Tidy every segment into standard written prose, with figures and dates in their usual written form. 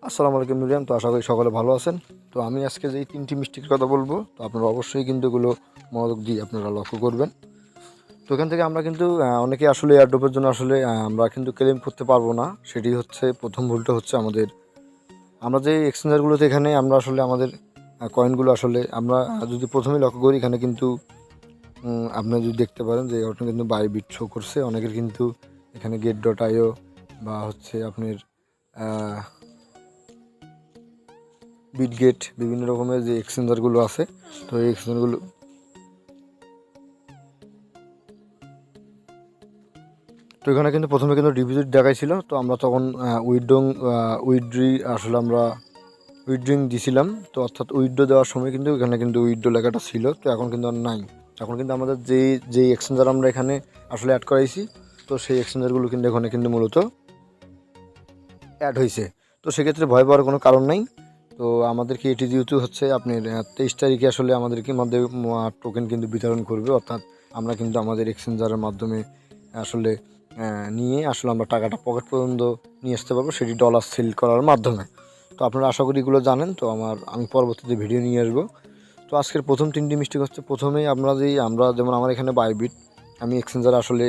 আসসালামু আলাইকুম মিলিয়াম। তো আশা করি সকলে ভালো আছেন। তো আমি আজকে যে 3টি মিস্টেকের কথা বলবো, তো আপনারা অবশ্যই কিন্তু এগুলো মনোযোগ দিয়ে আপনারা লক্ষ্য করবেন। তো এখান থেকে আমরা কিন্তু অনেকে আসলে এয়ারড্রপের জন্য আসলে আমরা কিন্তু ক্লেম করতে পারবো না। সেটি হচ্ছে প্রথম ভুলটা হচ্ছে আমরা যে এক্সচেঞ্জারগুলোতে এখানে আমরা আসলে আমাদের কয়েনগুলো আসলে আমরা যদি প্রথমেই লক্ষ্য করি, এখানে কিন্তু আপনারা যদি দেখতে পারেন যে ওটা কিন্তু বাইবিট শো করছে। অনেকের কিন্তু এখানে get.io বা হচ্ছে আপনার বিটগেট বিভিন্ন রকমের যে এক্সচেঞ্জারগুলো আছে, তো এই এক্সচেঞ্জারগুলো তো এখানে কিন্তু প্রথমে কিন্তু ডিপোজিট দেখাইছিল। তো আমরা তখন উইথড্রি আসলে আমরা উইথড্রিং দিছিলাম। তো অর্থাৎ উইথড্র দেওয়ার সময় কিন্তু এখানে কিন্তু উইথড্র লেখাটা ছিল। তো এখন কিন্তু আর নাই। এখন কিন্তু আমাদের যেই এক্সচেঞ্জার আমরা এখানে আসলে অ্যাড করাইছি, তো সেই এক্সচেঞ্জারগুলো কিন্তু এখানে কিন্তু মূলত অ্যাড হয়েছে। তো সেক্ষেত্রে ভয় পাওয়ার কোনো কারণ নাই। তো আমাদেরকে এটি যেহেতু হচ্ছে আপনার 23 তারিখে আসলে আমাদেরকে মধ্যে টোকেন কিন্তু বিতরণ করবে, অর্থাৎ আমরা কিন্তু আমাদের এক্সচেঞ্জারের মাধ্যমে আসলে নিয়ে আসলে আমরা টাকাটা পকেট পর্যন্ত নিয়ে আসতে পারবো, সেটি ডলার সেল করার মাধ্যমে। তো আপনারা আশা করি এগুলো জানেন। তো আমি পরবর্তীতে ভিডিও নিয়ে আসবো। তো আজকের প্রথম 3টি মিস্টেক হচ্ছে, প্রথমেই আমরা যেমন আমার এখানে বাইবিট আমি এক্সচেঞ্জার আসলে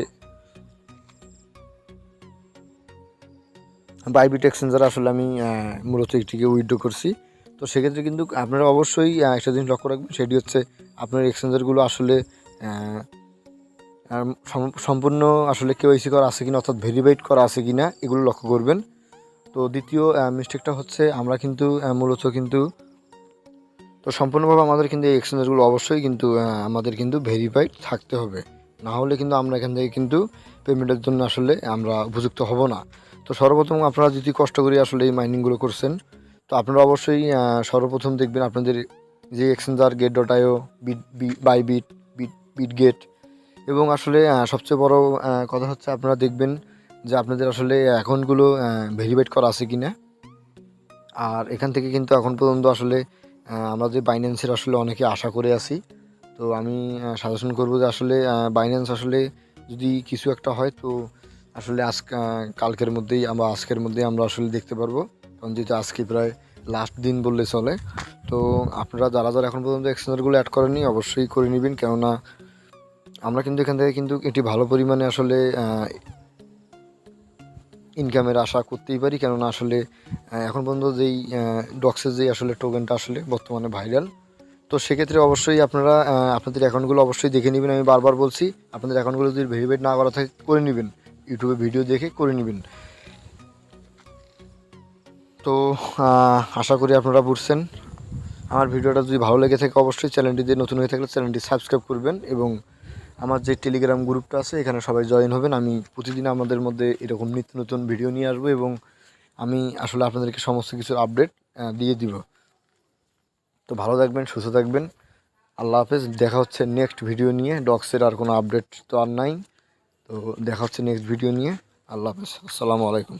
বাইবিট এক্সচেঞ্জার আসলে আমি মূলত একটিকে উইথড্র করছি। তো সেক্ষেত্রে কিন্তু আপনারা অবশ্যই একটা জিনিস লক্ষ্য রাখবেন, সেটি হচ্ছে আপনার এক্সচেঞ্জারগুলো আসলে সম্পূর্ণ আসলে কেওয়াইসি করা আছে কিনা, অর্থাৎ ভেরিফাইড করা আছে কিনা, এগুলো লক্ষ্য করবেন। তো দ্বিতীয় মিস্টেকটা হচ্ছে আমরা কিন্তু মূলত কিন্তু তো সম্পূর্ণভাবে আমাদের কিন্তু এই এক্সচেঞ্জারগুলো অবশ্যই কিন্তু আমাদের কিন্তু ভেরিফাইড থাকতে হবে। না হলে কিন্তু আমরা এখান থেকে কিন্তু পেমেন্টের জন্য আসলে আমরা উপযুক্ত হব না। তো সর্বপ্রথম আপনারা যদি কষ্ট করে আসলে এই মাইনিংগুলো করছেন, তো আপনারা অবশ্যই সর্বপ্রথম দেখবেন আপনাদের যে এক্সচেঞ্জার get.io, বাইবিট, বিটগেট এবং আসলে সবচেয়ে বড় কথা হচ্ছে আপনারা দেখবেন যে আপনাদের আসলে অ্যাকাউন্টগুলো ভেরিফাইড করা আছে কিনা। আর এখান থেকে কিন্তু এখন পর্যন্ত আসলে আমরা যে বাইন্যান্সের আসলে অনেকে আশা করে আছি। তো আমি সাজেশন করব যে আসলে বাইন্যান্স আসলে যদি কিছু একটা হয়, তো আসলে কালকের মধ্যেই আজকের মধ্যেই আমরা আসলে দেখতে পারবো। কারণ যেহেতু আজকে প্রায় লাস্ট দিন বললে চলে। তো আপনারা যারা এখন পর্যন্ত এক্সচেঞ্জারগুলো অ্যাড করেননি, অবশ্যই করে নেবেন। কেননা আমরা কিন্তু এখান থেকে কিন্তু এটি ভালো পরিমাণে আসলে ইনকামের আশা করতেই পারি। কেননা আসলে এখন পর্যন্ত যেই ডক্সের যেই আসলে টোকেনটা আসলে বর্তমানে ভাইরাল। তো সেক্ষেত্রে অবশ্যই আপনারা আপনাদের অ্যাকাউন্টগুলো অবশ্যই দেখে নেবেন। আমি বারবার বলছি, আপনাদের অ্যাকাউন্টগুলো যদি ভেরিফাইড না করা থাকে করে নেবেন, ইউটিউবে ভিডিও দেখে করে নেবেন। তো আশা করি আপনারা বুঝছেন। আমার ভিডিওটা যদি ভালো লেগে থাকে অবশ্যই চ্যানেলটি দিয়ে নতুন হয়ে থাকলে চ্যানেলটি সাবস্ক্রাইব করবেন এবং আমার যে টেলিগ্রাম গ্রুপটা আছে এখানে সবাই জয়েন হবেন। আমি প্রতিদিন আমাদের মধ্যে এরকম নিত্য নতুন ভিডিও নিয়ে আসবো এবং আমি আসলে আপনাদেরকে সমস্ত কিছুর আপডেট দিয়ে দিব। তো ভালো থাকবেন, সুস্থ থাকবেন। আল্লাহ হাফেজ। দেখা হচ্ছে নেক্সট ভিডিও নিয়ে। ডক্সের আর কোনো আপডেট তো আর নাই। তো দেখা হচ্ছে নেক্সট ভিডিও নিয়ে। আল্লাহ হাফেজ। আসসালামু আলাইকুম।